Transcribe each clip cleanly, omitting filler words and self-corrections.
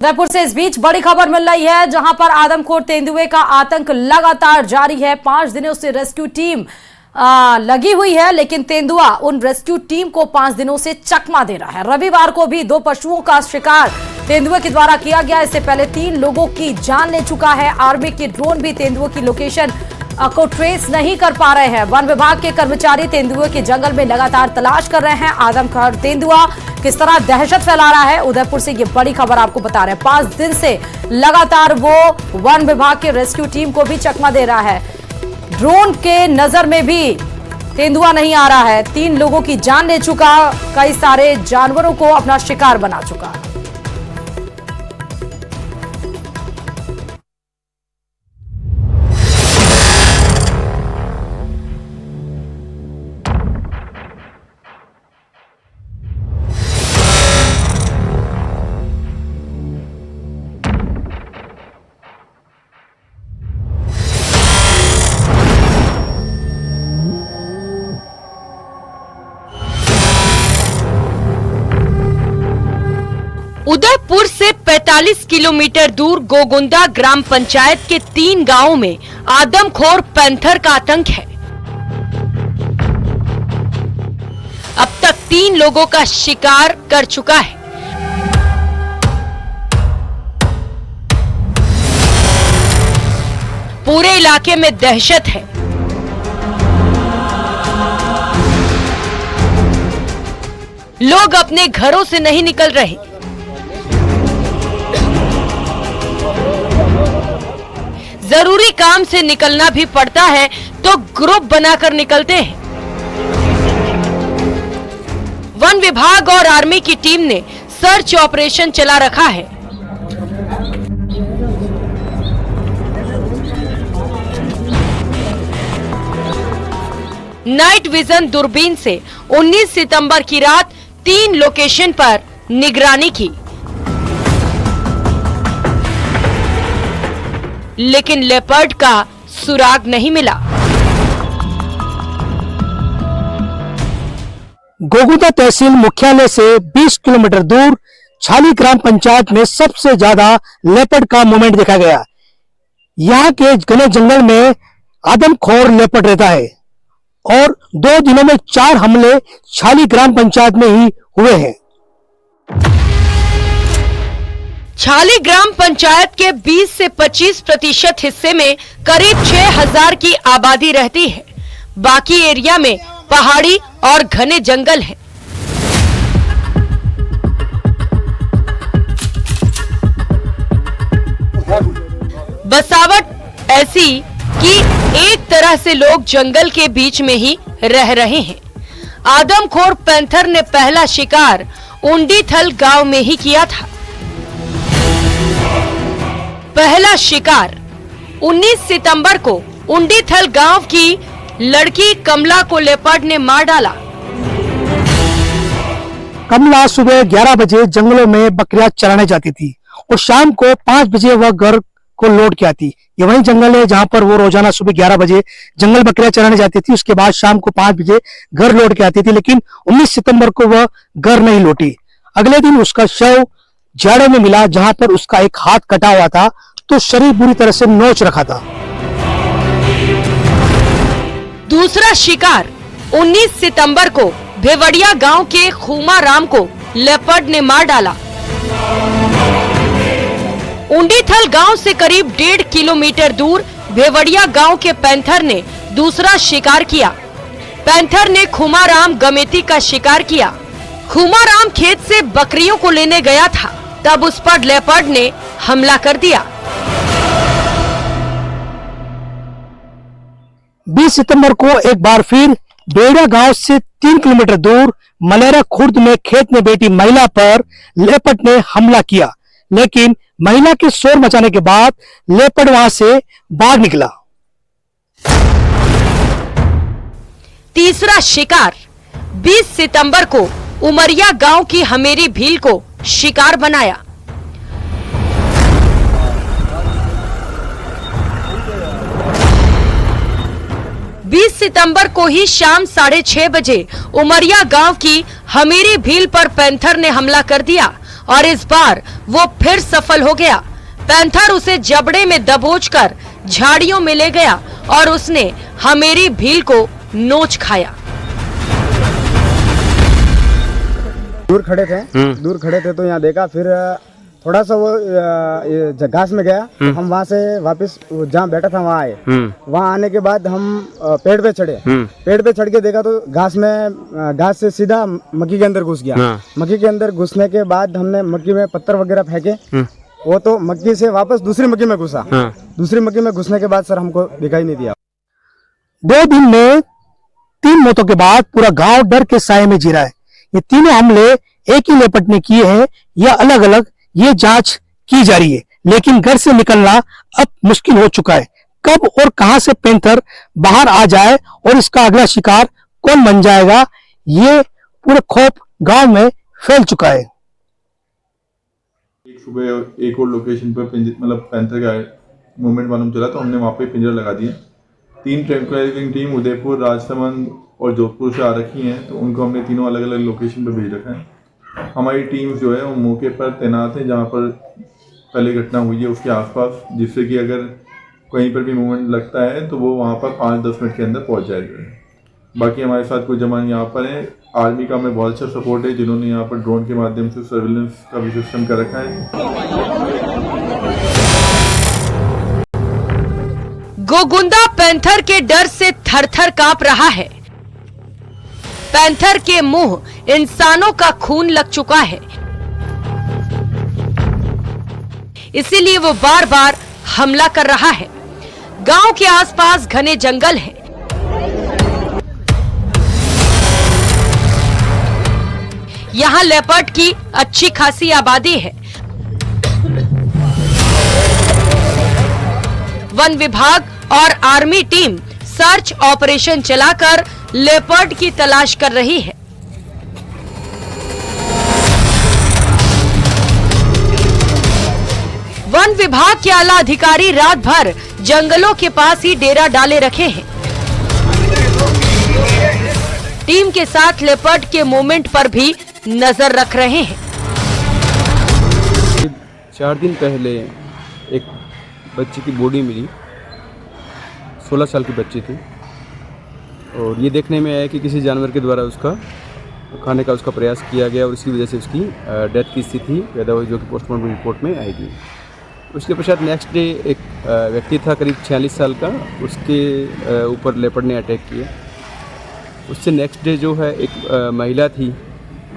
उदयपुर से इस बीच बड़ी खबर मिल रही है, जहां पर आदमखोर तेंदुए का आतंक लगातार जारी है। 5 दिनों से रेस्क्यू टीम लगी हुई है, लेकिन तेंदुआ उन रेस्क्यू टीम को 5 दिनों से चकमा दे रहा है। रविवार को भी 2 पशुओं का शिकार तेंदुए के द्वारा किया गया। इससे पहले 3 लोगों की जान ले चुका है। आर्मी की ड्रोन भी तेंदुए की लोकेशन को ट्रेस नहीं कर पा रहे हैं। वन विभाग के कर्मचारी तेंदुए के जंगल में लगातार तलाश कर रहे हैं। आदमखोर तेंदुआ किस तरह दहशत फैला रहा है, उदयपुर से ये बड़ी खबर आपको बता रहे हैं। 5 दिन से लगातार वो वन विभाग के रेस्क्यू टीम को भी चकमा दे रहा है। ड्रोन के नजर में भी तेंदुआ नहीं आ रहा है। 3 लोगों की जान ले चुका, कई सारे जानवरों को अपना शिकार बना चुका। उदयपुर से 45 किलोमीटर दूर गोगुंदा ग्राम पंचायत के 3 गांवों में आदमखोर पैंथर का आतंक है। अब तक 3 लोगों का शिकार कर चुका है। पूरे इलाके में दहशत है। लोग अपने घरों से नहीं निकल रहे। जरूरी काम से निकलना भी पड़ता है तो ग्रुप बनाकर निकलते हैं। वन विभाग और आर्मी की टीम ने सर्च ऑपरेशन चला रखा है। नाइट विजन दूरबीन से 19 सितंबर की रात 3 लोकेशन पर निगरानी की, लेकिन लेपर्ड का सुराग नहीं मिला। गोगुंदा तहसील मुख्यालय से 20 किलोमीटर दूर छाली ग्राम पंचायत में सबसे ज्यादा लेपर्ड का मूवमेंट देखा गया। यहाँ के घने जंगल में आदमखोर लेपर्ड रहता है और 2 दिनों में 4 हमले छाली ग्राम पंचायत में ही हुए हैं। छाली ग्राम पंचायत के 20 से 25% हिस्से में करीब 6000 की आबादी रहती है। बाकी एरिया में पहाड़ी और घने जंगल हैं। बसावट ऐसी कि एक तरह से लोग जंगल के बीच में ही रह रहे हैं। आदमखोर पैंथर ने पहला शिकार उंडीथल गांव में ही किया था। पहला शिकार 19 सितंबर को उंडीथल गांव की लड़की कमला को लेपर्ड ने मार डाला। कमला सुबह 11 बजे जंगलों में बकरियां चराने जाती थी और शाम को 5 बजे वह घर को लौट के आती। ये वही जंगल है जहां पर वो रोजाना सुबह 11 बजे जंगल बकरियां चराने जाती थी। उसके बाद शाम को 5 बजे घर लौट के आती थी, लेकिन 19 सितंबर को वह घर नहीं लौटी। अगले दिन उसका शव जाड़े में मिला, जहां पर उसका एक हाथ कटा हुआ था तो शरीर बुरी तरह से नोच रखा था। दूसरा शिकार 19 सितंबर को भेवड़िया गांव के खूमा राम को लेपर्ड ने मार डाला। उंडीथल गांव से करीब 1.5 किलोमीटर दूर भेवड़िया गांव के पैंथर ने दूसरा शिकार किया। पैंथर ने खूमा राम गमेती का शिकार किया। खूमा राम खेत से बकरियों को लेने गया था, तब उस पर लेपर्ड ने हमला कर दिया। 20 सितंबर को एक बार फिर बेड़ा गांव से 3 किलोमीटर दूर मलेरा खुर्द में खेत में बैठी महिला पर लेपर्ड ने हमला किया, लेकिन महिला के शोर मचाने के बाद लेपर्ड वहां से भाग निकला। तीसरा शिकार 20 सितंबर को उमरिया गांव की हमेरी भील को शिकार बनाया। 20 सितंबर को ही शाम 6:30 बजे उमरिया गांव की हमीरी भील पर पैंथर ने हमला कर दिया और इस बार वो फिर सफल हो गया। पैंथर उसे जबड़े में दबोचकर झाड़ियों में ले गया और उसने हमेरी भील को नोच खाया। दूर खड़े थे तो यहाँ देखा, फिर थोड़ा सा वो घास में गया तो हम वहाँ से वापस जहाँ बैठा था वहाँ आए। वहाँ आने के बाद हम पेड़ पे चढ़े। पेड़ पे चढ़ के देखा तो घास से सीधा मक्की के अंदर घुस गया। मक्की के अंदर घुसने के बाद हमने मक्की में पत्थर वगैरह फेंके, वो तो मक्की से वापस दूसरी मक्की में घुसा। दूसरी मक्की में घुसने के बाद सर हमको दिखाई नहीं दिया। 2 दिन में 3 मौतों के बाद पूरा गांव डर के साए में जी रहा है। ये तीनों हमले एक ही लेपर्ड ने किए हैं या अलग अलग, ये जांच की जा रही है। लेकिन घर से निकलना अब मुश्किल हो चुका है। कब और कहां से पैंथर बाहर आ जाए और इसका अगला शिकार कौन बन जाएगा, ये पूरे खौफ गांव में फैल चुका है। एक सुबह एक और लोकेशन पर मतलब पैंथर का मूवमेंट मालूम चला तो हमने वहाँ पे पिंजरा लगा दिया। 3 ट्रैंकुलाइजिंग टीम उदयपुर, राजसमंद और जोधपुर से आ रखी हैं, तो उनको हमने तीनों अलग अलग लोकेशन पर भेज रखा है। हमारी टीम जो है वो मौके पर तैनात है जहाँ पर पहले घटना हुई है उसके आसपास, जिससे कि अगर कहीं पर भी मूवमेंट लगता है तो वो वहाँ पर 5-10 मिनट के अंदर पहुँच जाएगा। बाकी हमारे साथ कुछ जवान यहाँ पर हैं। आर्मी का हमें बहुत अच्छा सपोर्ट है, जिन्होंने यहाँ पर ड्रोन के माध्यम से सर्विलेंस का भी सिस्टम कर रखा है। गोगुंदा पैंथर के डर से थरथर कांप रहा है। पैंथर के मुंह इंसानों का खून लग चुका है, इसीलिए वो बार बार हमला कर रहा है। गांव के आसपास घने जंगल हैं। यहाँ लेपर्ड की अच्छी खासी आबादी है। वन विभाग और आर्मी टीम सर्च ऑपरेशन चलाकर लेपर्ड की तलाश कर रही है। वन विभाग के आला अधिकारी रात भर जंगलों के पास ही डेरा डाले रखे हैं। टीम के साथ लेपर्ड के मूवमेंट पर भी नजर रख रहे हैं। 4 दिन पहले एक बच्ची की बॉडी मिली, 16 साल की बच्ची थी, और ये देखने में आया कि किसी जानवर के द्वारा उसका खाने का उसका प्रयास किया गया और इसकी वजह से उसकी डेथ की स्थिति पैदा हुई, जो कि पोस्टमार्टम रिपोर्ट में आएगी। उसके पश्चात नेक्स्ट डे एक व्यक्ति था करीब 46 साल का, उसके ऊपर लेपर्ड ने अटैक किया। उससे नेक्स्ट डे जो है एक महिला थी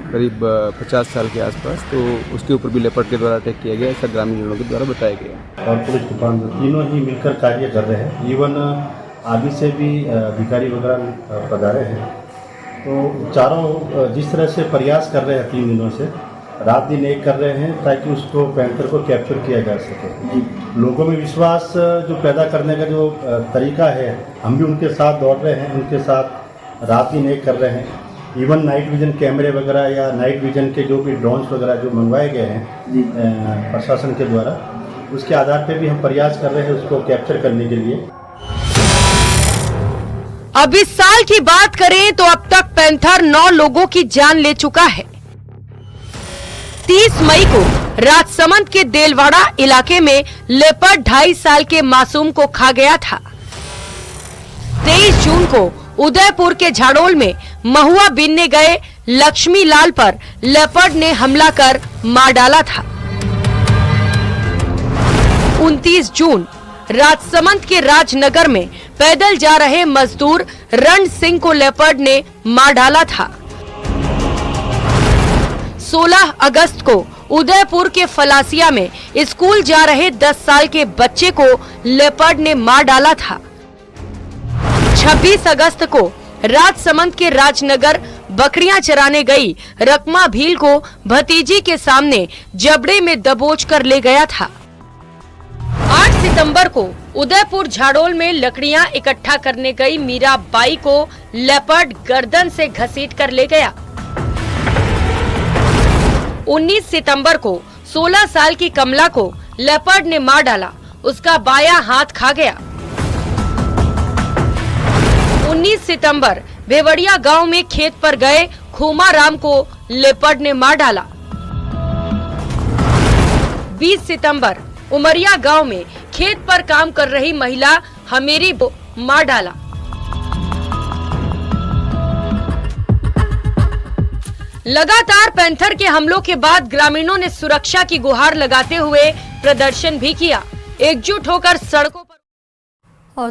करीब 50 साल के आसपास, तो उसके ऊपर भी लेपर्ड के द्वारा अटैक किया गया, ऐसा ग्रामीण लोगों के द्वारा बताया गया। और पुलिस डिपार्टमेंट तीनों ही मिलकर कार्य कर रहे हैं। इवन आर्मी से भी अधिकारी वगैरह पधारे हैं। तो चारों जिस तरह से प्रयास कर रहे हैं 3 दिनों से, रात दिन एक कर रहे हैं ताकि उसको पैंथर को कैप्चर किया जा सके। लोगों में विश्वास जो पैदा करने का जो तरीका है, हम भी उनके साथ दौड़ रहे हैं, उनके साथ रात दिन एक कर रहे हैं। इवन नाइट विजन कैमरे वगैरह या नाइट विजन के जो भी ड्रोन्स वगैरह जो मंगवाए गए हैं प्रशासन के द्वारा, उसके आधार पर भी हम प्रयास कर रहे हैं उसको कैप्चर करने के लिए। अब इस साल की बात करें तो अब तक पैंथर 9 लोगों की जान ले चुका है। 30 मई को राजसमंद के देलवाड़ा इलाके में लेपर्ड 2.5 साल के मासूम को खा गया था। 23 जून को उदयपुर के झाड़ोल में महुआ बीनने गए लक्ष्मी लाल पर लेपर्ड ने हमला कर मार डाला था। 29 जून राजसमंद के राजनगर में पैदल जा रहे मजदूर रण सिंह को लेपर्ड ने मार डाला था। 16 अगस्त को उदयपुर के फलासिया में स्कूल जा रहे 10 साल के बच्चे को लेपर्ड ने मार डाला था। 26 अगस्त को राजसमंद के राजनगर बकरियां चराने गई रकमा भील को भतीजी के सामने जबड़े में दबोच कर ले गया था। 8 सितंबर को उदयपुर झाड़ोल में लकड़ियां इकट्ठा करने गई मीरा बाई को लेपर्ड गर्दन से घसीट कर ले गया। 19 सितंबर को 16 साल की कमला को लेपर्ड ने मार डाला, उसका बायां हाथ खा गया। 19 सितंबर भेवड़िया गांव में खेत पर गए खूमा राम को लेपर्ड ने मार डाला। 20 सितंबर उमरिया गांव में खेत पर काम कर रही महिला हमेरी को मार डाला। लगातार पैंथर के हमलों के बाद ग्रामीणों ने सुरक्षा की गुहार लगाते हुए प्रदर्शन भी किया। एकजुट होकर सड़कों पर और